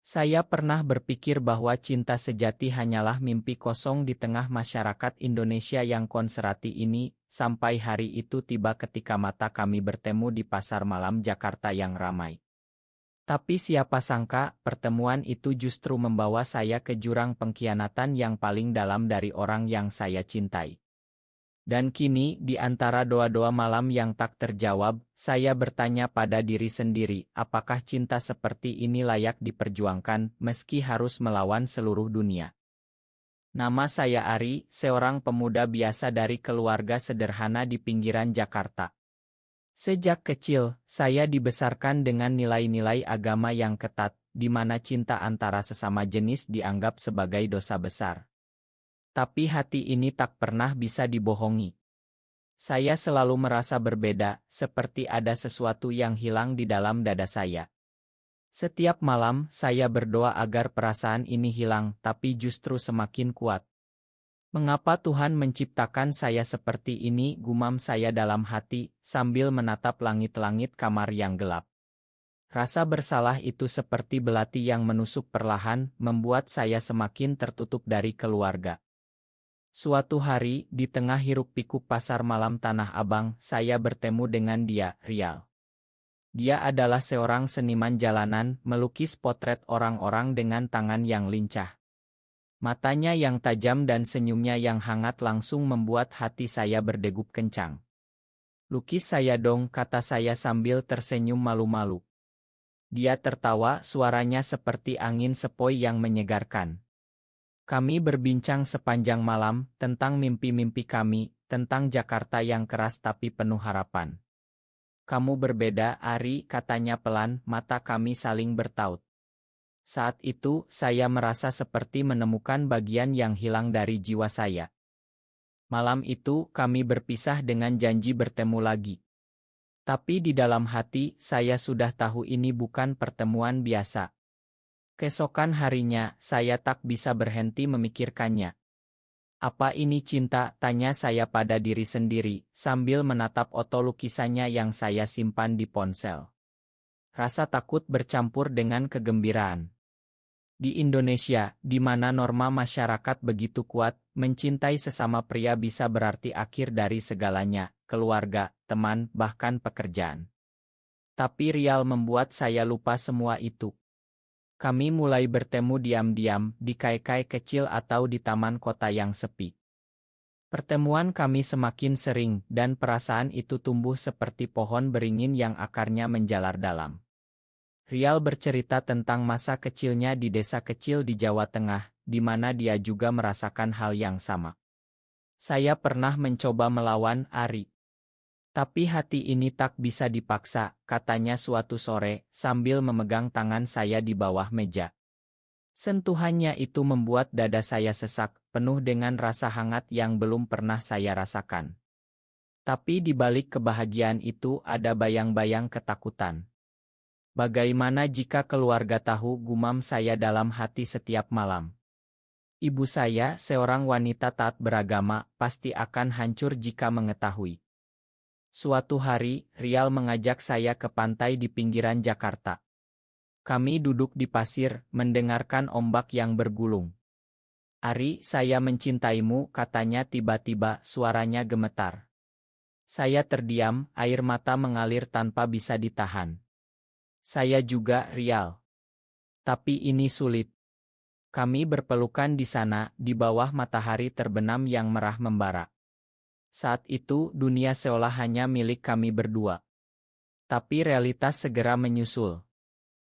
Saya pernah berpikir bahwa cinta sejati hanyalah mimpi kosong di tengah masyarakat Indonesia yang konservatif ini, sampai hari itu tiba ketika mata kami bertemu di pasar malam Jakarta yang ramai. Tapi siapa sangka, pertemuan itu justru membawa saya ke jurang pengkhianatan yang paling dalam dari orang yang saya cintai. Dan kini, di antara doa-doa malam yang tak terjawab, saya bertanya pada diri sendiri, apakah cinta seperti ini layak diperjuangkan, meski harus melawan seluruh dunia. Nama saya Ari, seorang pemuda biasa dari keluarga sederhana di pinggiran Jakarta. Sejak kecil, saya dibesarkan dengan nilai-nilai agama yang ketat, di mana cinta antara sesama jenis dianggap sebagai dosa besar. Tapi hati ini tak pernah bisa dibohongi. Saya selalu merasa berbeda, seperti ada sesuatu yang hilang di dalam dada saya. Setiap malam, saya berdoa agar perasaan ini hilang, tapi justru semakin kuat. Mengapa Tuhan menciptakan saya seperti ini, gumam saya dalam hati, sambil menatap langit-langit kamar yang gelap. Rasa bersalah itu seperti belati yang menusuk perlahan, membuat saya semakin tertutup dari keluarga. Suatu hari, di tengah hiruk-pikuk pasar malam Tanah Abang, saya bertemu dengan dia, Rial. Dia adalah seorang seniman jalanan, melukis potret orang-orang dengan tangan yang lincah. Matanya yang tajam dan senyumnya yang hangat langsung membuat hati saya berdegup kencang. "Lukis saya dong," kata saya sambil tersenyum malu-malu. Dia tertawa, suaranya seperti angin sepoi yang menyegarkan. Kami berbincang sepanjang malam, tentang mimpi-mimpi kami, tentang Jakarta yang keras tapi penuh harapan. "Kamu berbeda, Ari," katanya pelan, mata kami saling bertaut. Saat itu, saya merasa seperti menemukan bagian yang hilang dari jiwa saya. Malam itu, kami berpisah dengan janji bertemu lagi. Tapi di dalam hati, saya sudah tahu ini bukan pertemuan biasa. Keesokan harinya, saya tak bisa berhenti memikirkannya. "Apa ini cinta?" tanya saya pada diri sendiri, sambil menatap foto lukisannya yang saya simpan di ponsel. Rasa takut bercampur dengan kegembiraan. Di Indonesia, di mana norma masyarakat begitu kuat, mencintai sesama pria bisa berarti akhir dari segalanya, keluarga, teman, bahkan pekerjaan. Tapi Rial membuat saya lupa semua itu. Kami mulai bertemu diam-diam, di kai-kai kecil atau di taman kota yang sepi. Pertemuan kami semakin sering, dan perasaan itu tumbuh seperti pohon beringin yang akarnya menjalar dalam. Rial bercerita tentang masa kecilnya di desa kecil di Jawa Tengah, di mana dia juga merasakan hal yang sama. "Saya pernah mencoba melawan Ari. Tapi hati ini tak bisa dipaksa," katanya suatu sore, sambil memegang tangan saya di bawah meja. Sentuhannya itu membuat dada saya sesak, penuh dengan rasa hangat yang belum pernah saya rasakan. Tapi di balik kebahagiaan itu ada bayang-bayang ketakutan. "Bagaimana jika keluarga tahu?" gumam saya dalam hati setiap malam. "Ibu saya, seorang wanita taat beragama, pasti akan hancur jika mengetahui." Suatu hari, Rial mengajak saya ke pantai di pinggiran Jakarta. Kami duduk di pasir, mendengarkan ombak yang bergulung. "Ari, saya mencintaimu," katanya tiba-tiba, suaranya gemetar. Saya terdiam, air mata mengalir tanpa bisa ditahan. "Saya juga, Rial. Tapi ini sulit." Kami berpelukan di sana, di bawah matahari terbenam yang merah membara. Saat itu, dunia seolah hanya milik kami berdua. Tapi realitas segera menyusul.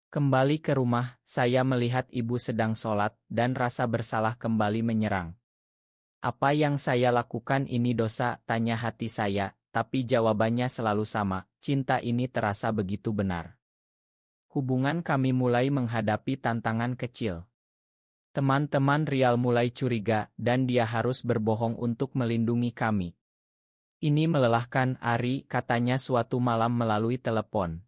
Kembali ke rumah, saya melihat ibu sedang sholat, dan rasa bersalah kembali menyerang. "Apa yang saya lakukan ini dosa?" tanya hati saya, tapi jawabannya selalu sama, cinta ini terasa begitu benar. Hubungan kami mulai menghadapi tantangan kecil. Teman-teman Rial mulai curiga, dan dia harus berbohong untuk melindungi kami. "Ini melelahkan, Ari," katanya suatu malam melalui telepon.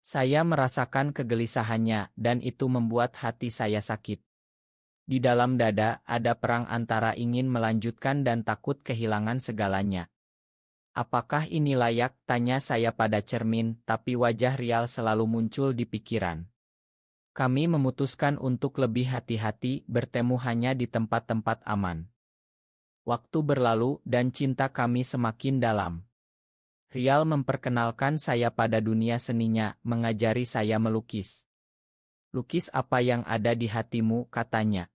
Saya merasakan kegelisahannya, dan itu membuat hati saya sakit. Di dalam dada, ada perang antara ingin melanjutkan dan takut kehilangan segalanya. "Apakah ini layak?" tanya saya pada cermin, tapi wajah Rial selalu muncul di pikiran. Kami memutuskan untuk lebih hati-hati, bertemu hanya di tempat-tempat aman. Waktu berlalu dan cinta kami semakin dalam. Rial memperkenalkan saya pada dunia seninya, mengajari saya melukis. "Lukis apa yang ada di hatimu," katanya.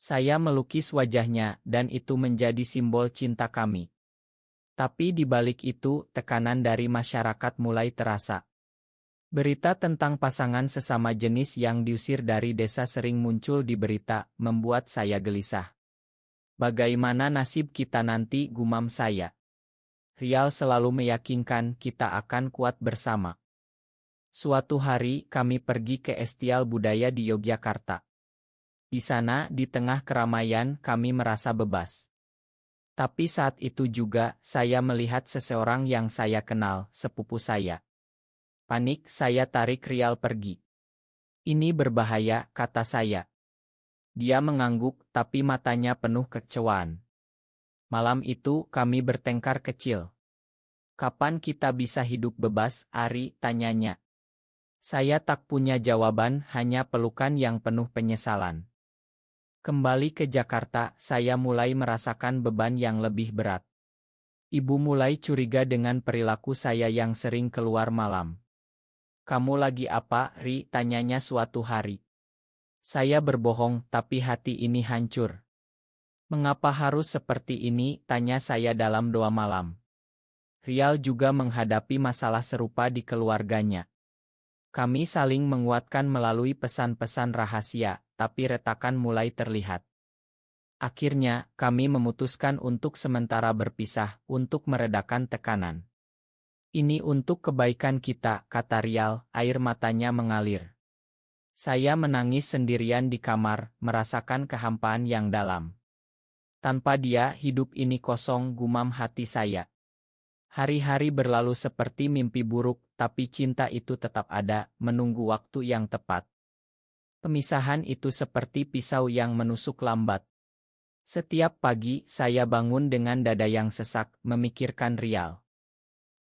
Saya melukis wajahnya, dan itu menjadi simbol cinta kami. Tapi di balik itu, tekanan dari masyarakat mulai terasa. Berita tentang pasangan sesama jenis yang diusir dari desa sering muncul di berita, membuat saya gelisah. "Bagaimana nasib kita nanti?" gumam saya. Rial selalu meyakinkan kita akan kuat bersama. Suatu hari kami pergi ke Festival Budaya di Yogyakarta. Di sana, di tengah keramaian, kami merasa bebas. Tapi saat itu juga, saya melihat seseorang yang saya kenal, sepupu saya. Panik, saya tarik Rial pergi. "Ini berbahaya," kata saya. Dia mengangguk, tapi matanya penuh kekecewaan. Malam itu, kami bertengkar kecil. "Kapan kita bisa hidup bebas, Ari?" tanyanya. Saya tak punya jawaban, hanya pelukan yang penuh penyesalan. Kembali ke Jakarta, saya mulai merasakan beban yang lebih berat. Ibu mulai curiga dengan perilaku saya yang sering keluar malam. "Kamu lagi apa, Ri?" tanyanya suatu hari. Saya berbohong, tapi hati ini hancur. "Mengapa harus seperti ini?" tanya saya dalam doa malam. Rial juga menghadapi masalah serupa di keluarganya. Kami saling menguatkan melalui pesan-pesan rahasia, tapi retakan mulai terlihat. Akhirnya, kami memutuskan untuk sementara berpisah, untuk meredakan tekanan. "Ini untuk kebaikan kita," kata Rial, air matanya mengalir. Saya menangis sendirian di kamar, merasakan kehampaan yang dalam. "Tanpa dia, hidup ini kosong," gumam hati saya. Hari-hari berlalu seperti mimpi buruk, tapi cinta itu tetap ada, menunggu waktu yang tepat. Pemisahan itu seperti pisau yang menusuk lambat. Setiap pagi, saya bangun dengan dada yang sesak, memikirkan Rial.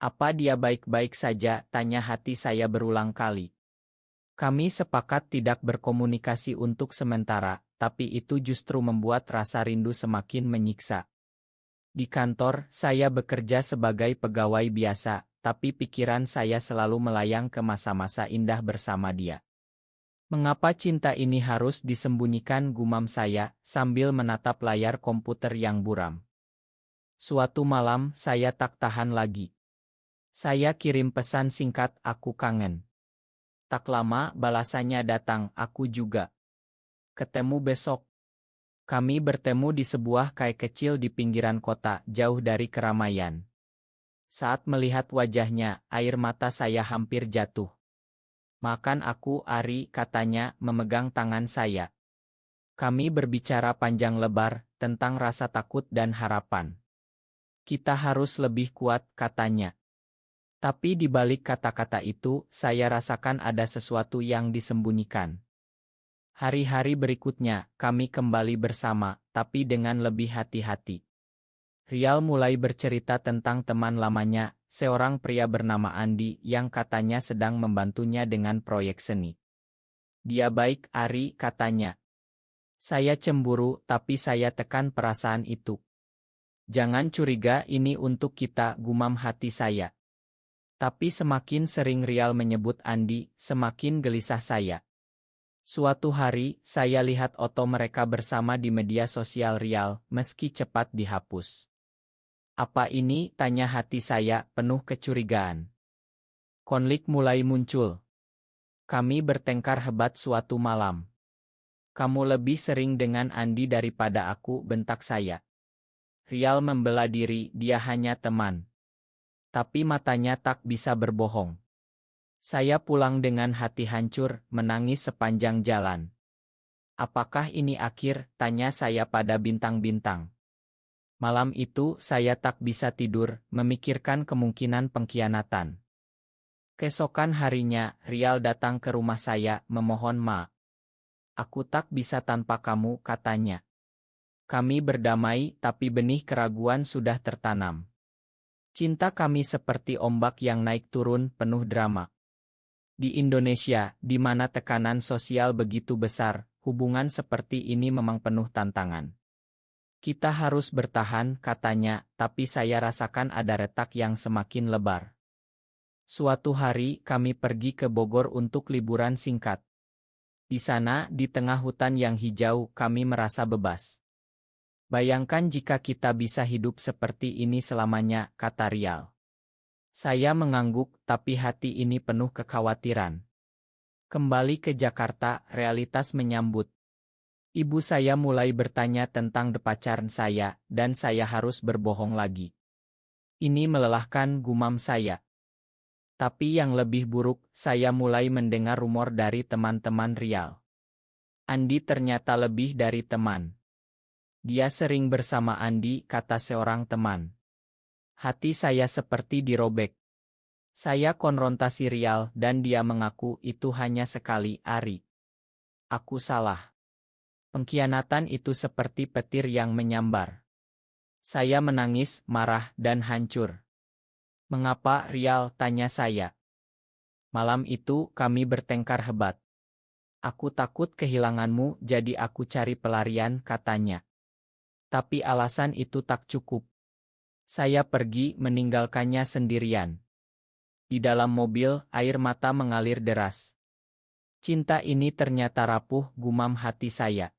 "Apa dia baik-baik saja?" tanya hati saya berulang kali. Kami sepakat tidak berkomunikasi untuk sementara, tapi itu justru membuat rasa rindu semakin menyiksa. Di kantor, saya bekerja sebagai pegawai biasa, tapi pikiran saya selalu melayang ke masa-masa indah bersama dia. "Mengapa cinta ini harus disembunyikan?" gumam saya, sambil menatap layar komputer yang buram. Suatu malam, saya tak tahan lagi. Saya kirim pesan singkat, "Aku kangen." Tak lama, balasannya datang, "Aku juga. Ketemu besok." Kami bertemu di sebuah kai kecil di pinggiran kota, jauh dari keramaian. Saat melihat wajahnya, air mata saya hampir jatuh. "Makan aku, Ari," katanya, memegang tangan saya. Kami berbicara panjang lebar, tentang rasa takut dan harapan. "Kita harus lebih kuat," katanya. Tapi di balik kata-kata itu, saya rasakan ada sesuatu yang disembunyikan. Hari-hari berikutnya, kami kembali bersama, tapi dengan lebih hati-hati. Rial mulai bercerita tentang teman lamanya, seorang pria bernama Andi, yang katanya sedang membantunya dengan proyek seni. "Dia baik, Ari," katanya. Saya cemburu, tapi saya tekan perasaan itu. "Jangan curiga, ini untuk kita," gumam hati saya. Tapi semakin sering Rial menyebut Andi, semakin gelisah saya. Suatu hari, saya lihat foto mereka bersama di media sosial Rial, meski cepat dihapus. "Apa ini?" tanya hati saya, penuh kecurigaan. Konflik mulai muncul. Kami bertengkar hebat suatu malam. "Kamu lebih sering dengan Andi daripada aku," bentak saya. Rial membela diri, dia hanya teman. Tapi matanya tak bisa berbohong. Saya pulang dengan hati hancur, menangis sepanjang jalan. "Apakah ini akhir?" tanya saya pada bintang-bintang. Malam itu, saya tak bisa tidur, memikirkan kemungkinan pengkhianatan. Keesokan harinya, Rial datang ke rumah saya, memohon maaf. "Aku tak bisa tanpa kamu," katanya. Kami berdamai, tapi benih keraguan sudah tertanam. Cinta kami seperti ombak yang naik turun, penuh drama. Di Indonesia, di mana tekanan sosial begitu besar, hubungan seperti ini memang penuh tantangan. Kita harus bertahan, katanya, tapi saya rasakan ada retak yang semakin lebar. Suatu hari, kami pergi ke Bogor untuk liburan singkat. Di sana, di tengah hutan yang hijau, kami merasa bebas. Bayangkan jika kita bisa hidup seperti ini selamanya, kata Rial. Saya mengangguk, tapi hati ini penuh kekhawatiran. Kembali ke Jakarta, realitas menyambut. Ibu saya mulai bertanya tentang pacaran saya, dan saya harus berbohong lagi. Ini melelahkan, gumam saya. Tapi yang lebih buruk, saya mulai mendengar rumor dari teman-teman Rial. Andi ternyata lebih dari teman. Dia sering bersama Andi, kata seorang teman. Hati saya seperti dirobek. Saya konfrontasi Rial dan dia mengaku itu hanya sekali, Ari. Aku salah. Pengkhianatan itu seperti petir yang menyambar. Saya menangis, marah, dan hancur. Mengapa, Rial? Tanya saya. Malam itu, kami bertengkar hebat. Aku takut kehilanganmu, jadi aku cari pelarian, katanya. Tapi alasan itu tak cukup. Saya pergi meninggalkannya sendirian. Di dalam mobil, air mata mengalir deras. Cinta ini ternyata rapuh, gumam hati saya.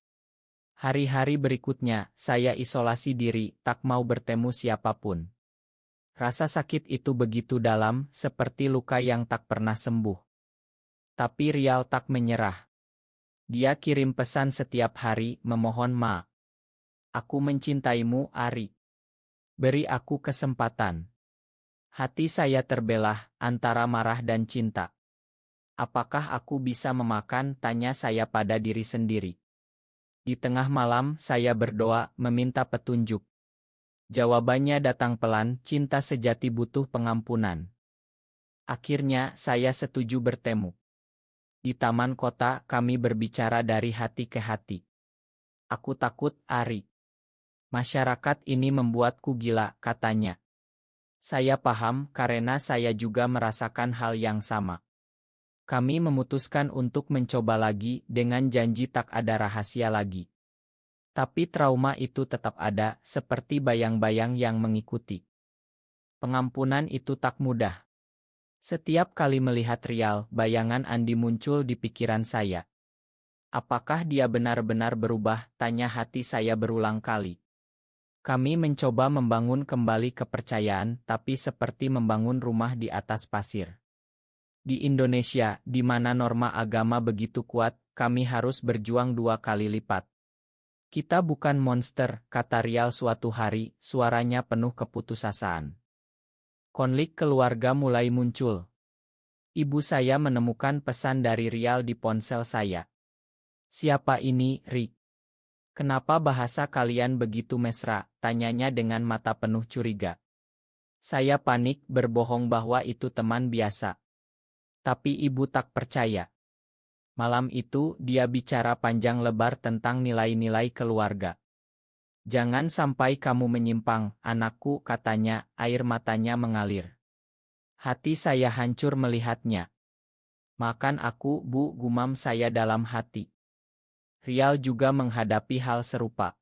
Hari-hari berikutnya, saya isolasi diri, tak mau bertemu siapapun. Rasa sakit itu begitu dalam, seperti luka yang tak pernah sembuh. Tapi Rial tak menyerah. Dia kirim pesan setiap hari, memohon aku mencintaimu, Ari. Beri aku kesempatan. Hati saya terbelah, antara marah dan cinta. Apakah aku bisa memakan? Tanya saya pada diri sendiri. Di tengah malam, saya berdoa, meminta petunjuk. Jawabannya datang pelan, cinta sejati butuh pengampunan. Akhirnya, saya setuju bertemu. Di taman kota, kami berbicara dari hati ke hati. Aku takut, Ari. Masyarakat ini membuatku gila, katanya. Saya paham, karena saya juga merasakan hal yang sama. Kami memutuskan untuk mencoba lagi, dengan janji tak ada rahasia lagi. Tapi trauma itu tetap ada, seperti bayang-bayang yang mengikuti. Pengampunan itu tak mudah. Setiap kali melihat Rial, bayangan Andi muncul di pikiran saya. Apakah dia benar-benar berubah? Tanya hati saya berulang kali. Kami mencoba membangun kembali kepercayaan, tapi seperti membangun rumah di atas pasir. Di Indonesia, di mana norma agama begitu kuat, kami harus berjuang 2 kali lipat. Kita bukan monster, kata Rial suatu hari, suaranya penuh keputusasaan. Konflik keluarga mulai muncul. Ibu saya menemukan pesan dari Rial di ponsel saya. Siapa ini, Ri? Kenapa bahasa kalian begitu mesra? Tanyanya dengan mata penuh curiga. Saya panik, berbohong bahwa itu teman biasa. Tapi ibu tak percaya. Malam itu, dia bicara panjang lebar tentang nilai-nilai keluarga. Jangan sampai kamu menyimpang, anakku, katanya, air matanya mengalir. Hati saya hancur melihatnya. Makan aku, Bu, gumam saya dalam hati. Rial juga menghadapi hal serupa.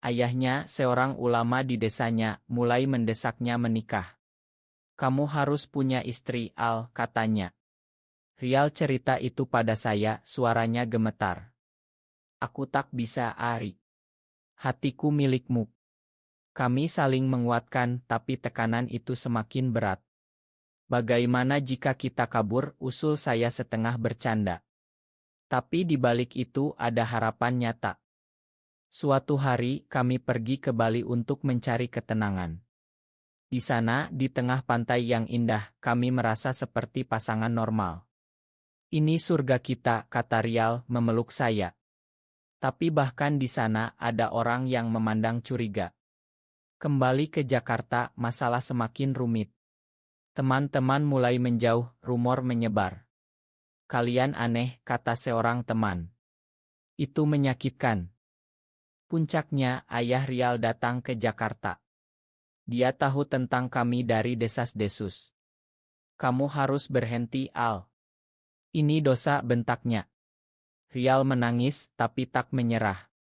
Ayahnya, seorang ulama di desanya, mulai mendesaknya menikah. Kamu harus punya istri, Al, katanya. Rial cerita itu pada saya, suaranya gemetar. Aku tak bisa, Ari. Hatiku milikmu. Kami saling menguatkan, tapi tekanan itu semakin berat. Bagaimana jika kita kabur? Usul saya setengah bercanda. Tapi di balik itu ada harapan nyata. Suatu hari, kami pergi ke Bali untuk mencari ketenangan. Di sana, di tengah pantai yang indah, kami merasa seperti pasangan normal. Ini surga kita, kata Rial, memeluk saya. Tapi bahkan di sana ada orang yang memandang curiga. Kembali ke Jakarta, masalah semakin rumit. Teman-teman mulai menjauh, rumor menyebar. Kalian aneh, kata seorang teman. Itu menyakitkan. Puncaknya, ayah Rial datang ke Jakarta. Dia tahu tentang kami dari desas-desus. Kamu harus berhenti, Al. Ini dosa, bentaknya. Rial menangis, tapi tak menyerah.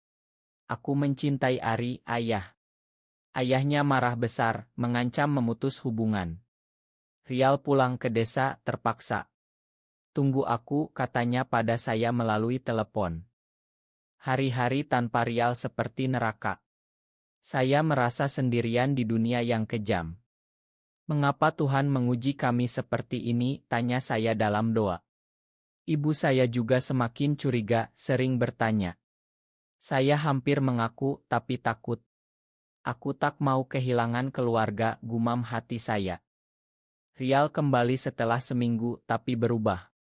Aku mencintai Ari, ayah. Ayahnya marah besar, mengancam memutus hubungan. Rial pulang ke desa, terpaksa. Tunggu aku, katanya pada saya melalui telepon. Hari-hari tanpa Rial seperti neraka. Saya merasa sendirian di dunia yang kejam. Mengapa Tuhan menguji kami seperti ini, tanya saya dalam doa. Ibu saya juga semakin curiga, sering bertanya. Saya hampir mengaku, tapi takut. Aku tak mau kehilangan keluarga, gumam hati saya. Rial kembali setelah seminggu, tapi berubah.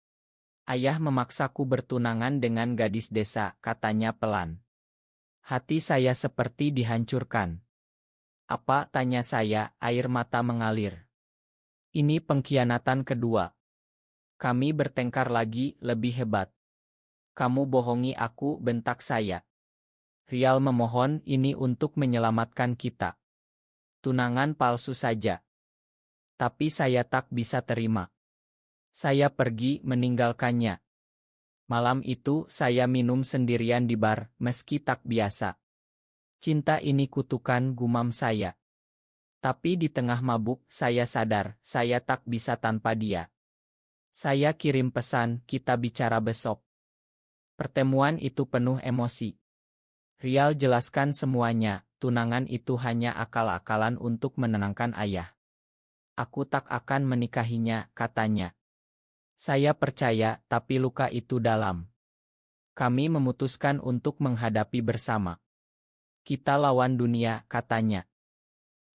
Ayah memaksaku bertunangan dengan gadis desa, katanya pelan. Hati saya seperti dihancurkan. Apa, tanya saya, air mata mengalir. Ini pengkhianatan kedua. Kami bertengkar lagi, lebih hebat. Kamu bohongi aku, bentak saya. Rial memohon, ini untuk menyelamatkan kita. Tunangan palsu saja. Tapi saya tak bisa terima. Saya pergi, meninggalkannya. Malam itu, saya minum sendirian di bar, meski tak biasa. Cinta ini kutukan, gumam saya. Tapi di tengah mabuk, saya sadar, saya tak bisa tanpa dia. Saya kirim pesan, kita bicara besok. Pertemuan itu penuh emosi. Rial jelaskan semuanya, tunangan itu hanya akal-akalan untuk menenangkan ayah. Aku tak akan menikahinya, katanya. Saya percaya, tapi luka itu dalam. Kami memutuskan untuk menghadapi bersama. Kita lawan dunia, katanya.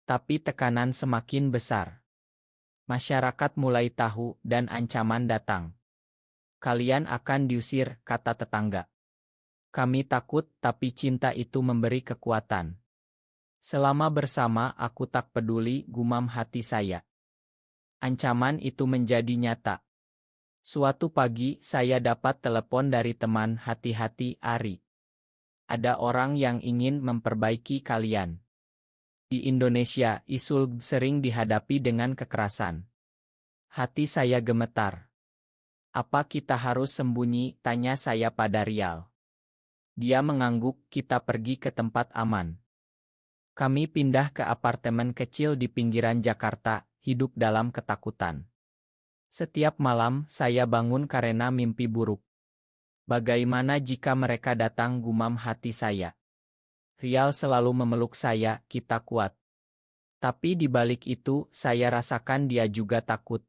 Tapi tekanan semakin besar. Masyarakat mulai tahu, dan ancaman datang. Kalian akan diusir, kata tetangga. Kami takut, tapi cinta itu memberi kekuatan. Selama bersama, aku tak peduli, gumam hati saya. Ancaman itu menjadi nyata. Suatu pagi, saya dapat telepon dari teman, hati-hati, Ari. Ada orang yang ingin memperbaiki kalian. Di Indonesia, Isul sering dihadapi dengan kekerasan. Hati saya gemetar. Apa kita harus sembunyi, tanya saya pada Rial. Dia mengangguk, kita pergi ke tempat aman. Kami pindah ke apartemen kecil di pinggiran Jakarta, hidup dalam ketakutan. Setiap malam, saya bangun karena mimpi buruk. Bagaimana jika mereka datang, gumam hati saya. Rial selalu memeluk saya, kita kuat. Tapi di balik itu, saya rasakan dia juga takut.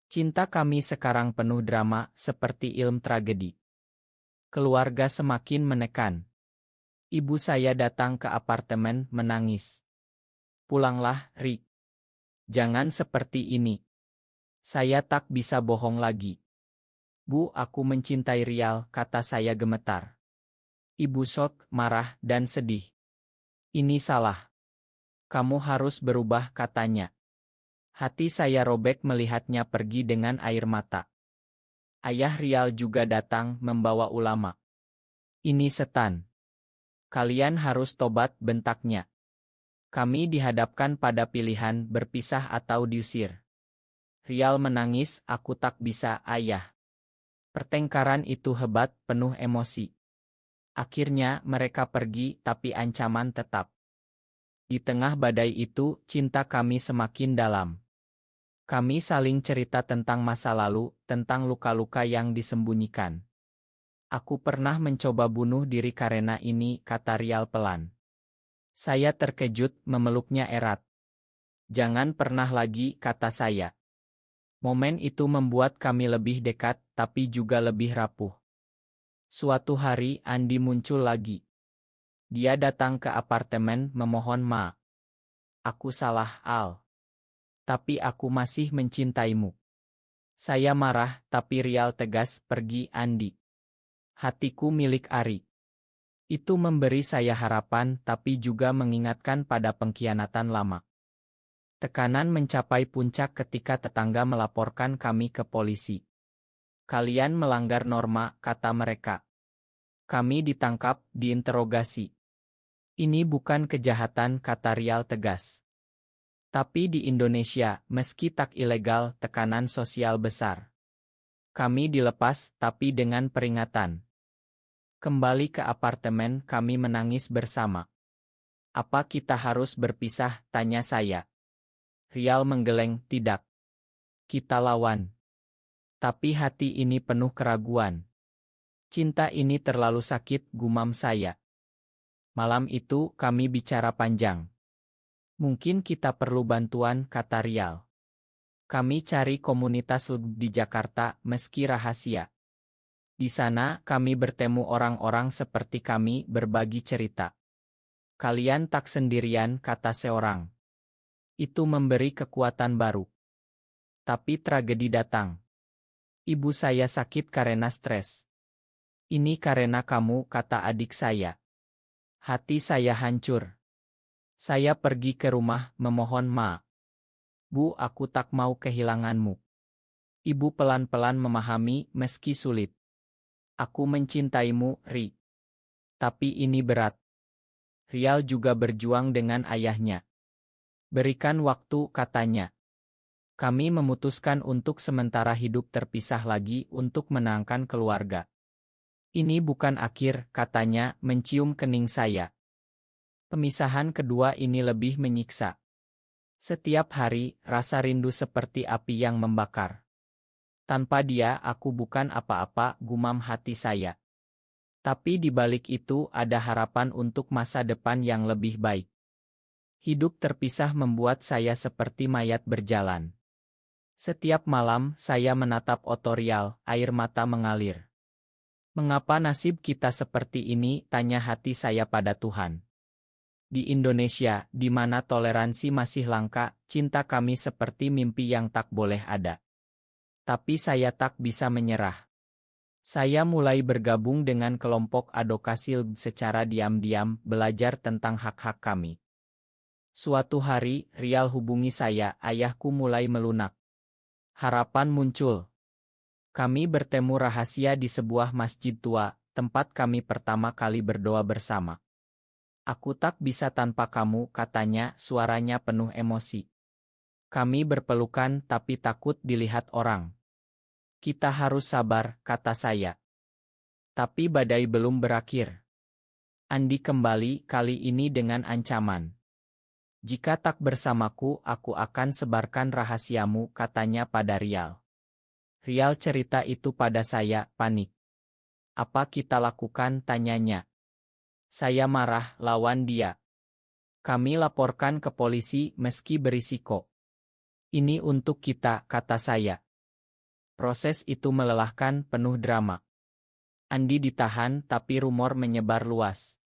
Cinta kami sekarang penuh drama, seperti film tragedi. Keluarga semakin menekan. Ibu saya datang ke apartemen, menangis. Pulanglah, Ri. Jangan seperti ini. Saya tak bisa bohong lagi. Bu, aku mencintai Rial, kata saya gemetar. Ibu shock, marah, dan sedih. Ini salah. Kamu harus berubah, katanya. Hati saya robek melihatnya pergi dengan air mata. Ayah Rial juga datang membawa ulama. Ini setan. Kalian harus tobat, bentaknya. Kami dihadapkan pada pilihan berpisah atau diusir. Rial menangis, aku tak bisa, ayah. Pertengkaran itu hebat, penuh emosi. Akhirnya mereka pergi, tapi ancaman tetap. Di tengah badai itu, cinta kami semakin dalam. Kami saling cerita tentang masa lalu, tentang luka-luka yang disembunyikan. Aku pernah mencoba bunuh diri karena ini, kata Rial pelan. Saya terkejut, memeluknya erat. Jangan pernah lagi, kata saya. Momen itu membuat kami lebih dekat, tapi juga lebih rapuh. Suatu hari, Andi muncul lagi. Dia datang ke apartemen memohon maaf. Aku salah, Al. Tapi aku masih mencintaimu. Saya marah, tapi Rial tegas, pergi, Andi. Hatiku milik Ari. Itu memberi saya harapan, tapi juga mengingatkan pada pengkhianatan lama. Tekanan mencapai puncak ketika tetangga melaporkan kami ke polisi. Kalian melanggar norma, kata mereka. Kami ditangkap, diinterogasi. Ini bukan kejahatan, kata Rial tegas. Tapi di Indonesia, meski tak ilegal, tekanan sosial besar. Kami dilepas, tapi dengan peringatan. Kembali ke apartemen, kami menangis bersama. Apa kita harus berpisah? Tanya saya. Rial menggeleng, tidak. Kita lawan. Tapi hati ini penuh keraguan. Cinta ini terlalu sakit, gumam saya. Malam itu, kami bicara panjang. Mungkin kita perlu bantuan, kata Rial. Kami cari komunitas di Jakarta, meski rahasia. Di sana, kami bertemu orang-orang seperti kami, berbagi cerita. Kalian tak sendirian, kata seorang. Itu memberi kekuatan baru. Tapi tragedi datang. Ibu saya sakit karena stres. Ini karena kamu, kata adik saya. Hati saya hancur. Saya pergi ke rumah, memohon Ma. Bu, aku tak mau kehilanganmu. Ibu pelan-pelan memahami, meski sulit. Aku mencintaimu, Ri. Tapi ini berat. Rial juga berjuang dengan ayahnya. Berikan waktu, katanya. Kami memutuskan untuk sementara hidup terpisah lagi untuk menangkan keluarga. Ini bukan akhir, katanya, mencium kening saya. Pemisahan kedua ini lebih menyiksa. Setiap hari, rasa rindu seperti api yang membakar. Tanpa dia, aku bukan apa-apa, gumam hati saya. Tapi di balik itu ada harapan untuk masa depan yang lebih baik. Hidup terpisah membuat saya seperti mayat berjalan. Setiap malam, saya menatap Otorial, air mata mengalir. Mengapa nasib kita seperti ini, tanya hati saya pada Tuhan. Di Indonesia, di mana toleransi masih langka, cinta kami seperti mimpi yang tak boleh ada. Tapi saya tak bisa menyerah. Saya mulai bergabung dengan kelompok advokasi secara diam-diam, belajar tentang hak-hak kami. Suatu hari, Rial hubungi saya, ayahku mulai melunak. Harapan muncul. Kami bertemu rahasia di sebuah masjid tua, tempat kami pertama kali berdoa bersama. Aku tak bisa tanpa kamu, katanya, suaranya penuh emosi. Kami berpelukan tapi takut dilihat orang. Kita harus sabar, kata saya. Tapi badai belum berakhir. Andi kembali, kali ini dengan ancaman. Jika tak bersamaku, aku akan sebarkan rahasiamu, katanya pada Rial. Rial cerita itu pada saya, panik. Apa kita lakukan, tanyanya. Saya marah, lawan dia. Kami laporkan ke polisi meski berisiko. Ini untuk kita, kata saya. Proses itu melelahkan, penuh drama. Andi ditahan, tapi rumor menyebar luas.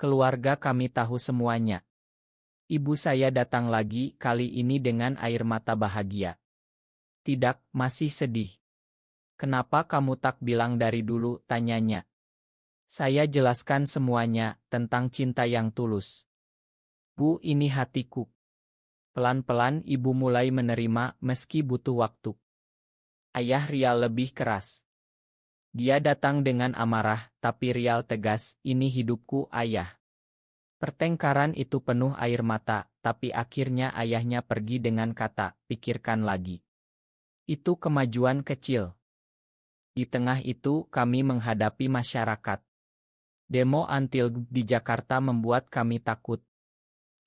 Keluarga kami tahu semuanya. Ibu saya datang lagi, kali ini dengan air mata bahagia. Tidak, masih sedih. Kenapa kamu tak bilang dari dulu, tanyanya. Saya jelaskan semuanya, tentang cinta yang tulus. Bu, ini hatiku. Pelan-pelan ibu mulai menerima, meski butuh waktu. Ayah Rial lebih keras. Dia datang dengan amarah, tapi Rial tegas, ini hidupku, ayah. Pertengkaran itu penuh air mata, tapi akhirnya ayahnya pergi dengan kata, pikirkan lagi. Itu kemajuan kecil. Di tengah itu, kami menghadapi masyarakat. Demo anti di Jakarta membuat kami takut.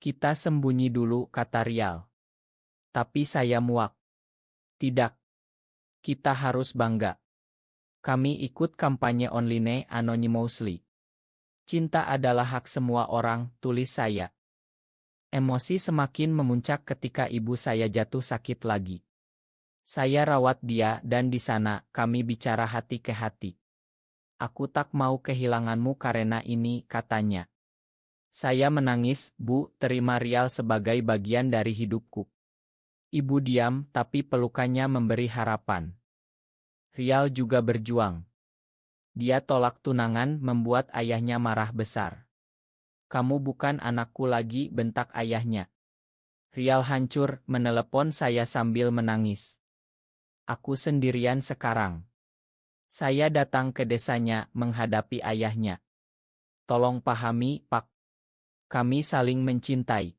Kita sembunyi dulu, kata Rial. Tapi saya muak. Tidak. Kita harus bangga. Kami ikut kampanye online anonymously. Cinta adalah hak semua orang, tulis saya. Emosi semakin memuncak ketika ibu saya jatuh sakit lagi. Saya rawat dia dan di sana kami bicara hati ke hati. Aku tak mau kehilanganmu karena ini, katanya. Saya menangis, Bu, terima Rial sebagai bagian dari hidupku. Ibu diam, tapi pelukannya memberi harapan. Rial juga berjuang. Dia tolak tunangan, membuat ayahnya marah besar. Kamu bukan anakku lagi, bentak ayahnya. Rial hancur, menelepon saya sambil menangis. Aku sendirian sekarang. Saya datang ke desanya, menghadapi ayahnya. Tolong pahami, Pak. Kami saling mencintai.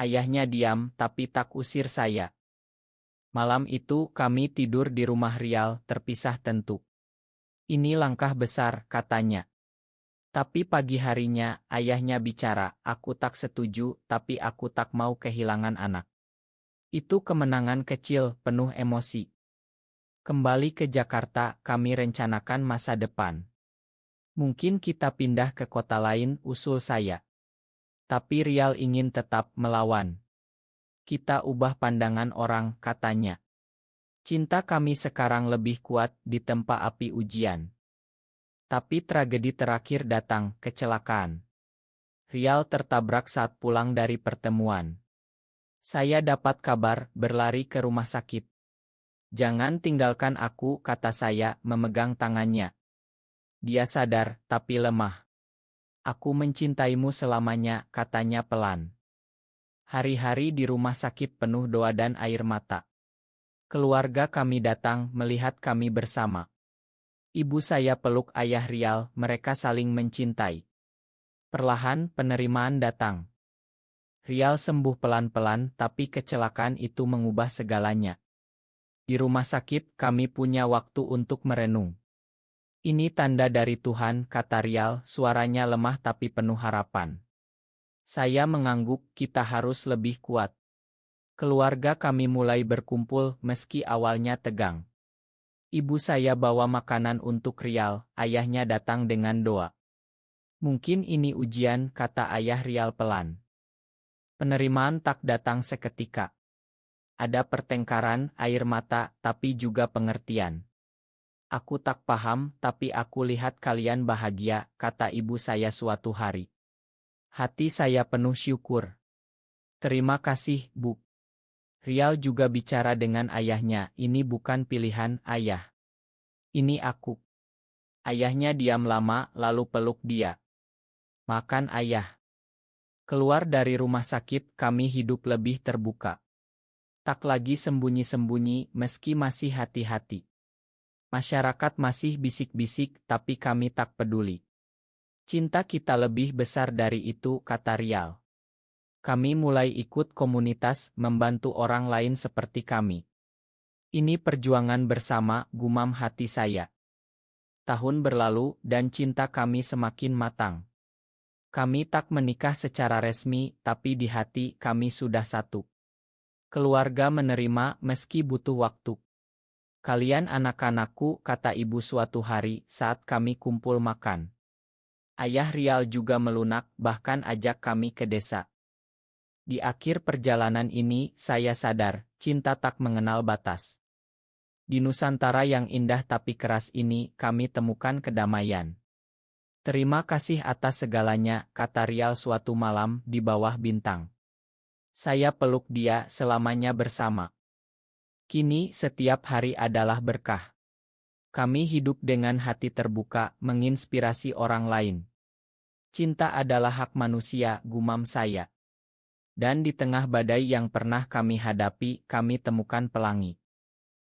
Ayahnya diam, tapi tak usir saya. Malam itu kami tidur di rumah Rial, terpisah tentu. Ini langkah besar, katanya. Tapi pagi harinya, ayahnya bicara, aku tak setuju, tapi aku tak mau kehilangan anak. Itu kemenangan kecil, penuh emosi. Kembali ke Jakarta, kami rencanakan masa depan. Mungkin kita pindah ke kota lain, usul saya. Tapi Rial ingin tetap melawan. Kita ubah pandangan orang, katanya. Cinta kami sekarang lebih kuat di tempat api ujian. Tapi tragedi terakhir datang, kecelakaan. Rial tertabrak saat pulang dari pertemuan. Saya dapat kabar, berlari ke rumah sakit. Jangan tinggalkan aku, kata saya, memegang tangannya. Dia sadar, tapi lemah. Aku mencintaimu selamanya, katanya pelan. Hari-hari di rumah sakit penuh doa dan air mata. Keluarga kami datang melihat kami bersama. Ibu saya peluk ayah Rial, mereka saling mencintai. Perlahan penerimaan datang. Rial sembuh pelan-pelan, tapi kecelakaan itu mengubah segalanya. Di rumah sakit, kami punya waktu untuk merenung. Ini tanda dari Tuhan, kata Rial, suaranya lemah tapi penuh harapan. Saya mengangguk, kita harus lebih kuat. Keluarga kami mulai berkumpul, meski awalnya tegang. Ibu saya bawa makanan untuk Rial, ayahnya datang dengan doa. Mungkin ini ujian, kata ayah Rial pelan. Penerimaan tak datang seketika. Ada pertengkaran, air mata, tapi juga pengertian. Aku tak paham, tapi aku lihat kalian bahagia, kata ibu saya suatu hari. Hati saya penuh syukur. Terima kasih, Bu. Rial juga bicara dengan ayahnya, ini bukan pilihan, ayah. Ini aku. Ayahnya diam lama, lalu peluk dia. Makan ayah. Keluar dari rumah sakit, kami hidup lebih terbuka. Tak lagi sembunyi-sembunyi, meski masih hati-hati. Masyarakat masih bisik-bisik, tapi kami tak peduli. Cinta kita lebih besar dari itu, kata Rial. Kami mulai ikut komunitas, membantu orang lain seperti kami. Ini perjuangan bersama, gumam hati saya. Tahun berlalu, dan cinta kami semakin matang. Kami tak menikah secara resmi, tapi di hati kami sudah satu. Keluarga menerima meski butuh waktu. Kalian anak-anakku, kata ibu suatu hari saat kami kumpul makan. Ayah Rial juga melunak, bahkan ajak kami ke desa. Di akhir perjalanan ini, saya sadar, cinta tak mengenal batas. Di Nusantara yang indah tapi keras ini, kami temukan kedamaian. Terima kasih atas segalanya, kata Rial suatu malam di bawah bintang. Saya peluk dia, selamanya bersama. Kini setiap hari adalah berkah. Kami hidup dengan hati terbuka, menginspirasi orang lain. Cinta adalah hak manusia, gumam saya. Dan di tengah badai yang pernah kami hadapi, kami temukan pelangi.